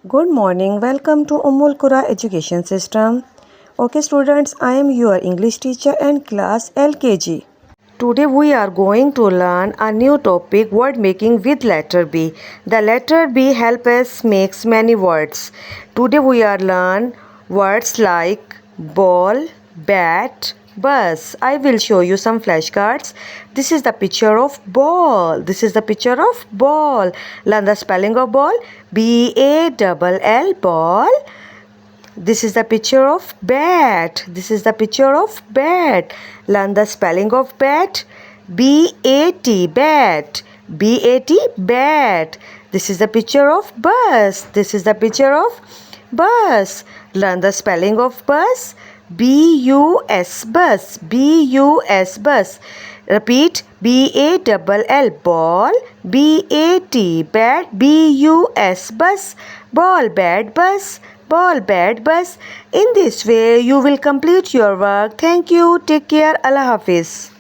Good morning. Welcome to Ummul Qura Education System. Okay, students, I am your English teacher and class LKG. Today we are going to learn a new topic, word making with letter B. The letter B helps us make many words. Today we are learn words like ball, bat, bus. I will show you some flashcards. This is the picture of ball. This is the picture of ball. Learn the spelling of ball. B-A-L-L, ball. This is the picture of bat. This is the picture of bat. Learn the spelling of bat. B-A-T, bat. B-A-T, bat. This is the picture of bus. This is the picture of bus. Learn the spelling of bus. B-U-S, bus. B-U-S, bus. Repeat. B-A-L-L, ball. B-A-T, bat. B-U-S, bus. Ball, bat, bus. Ball, bat, bus. In this way, you will complete your work. Thank you. Take care. Allah Hafiz.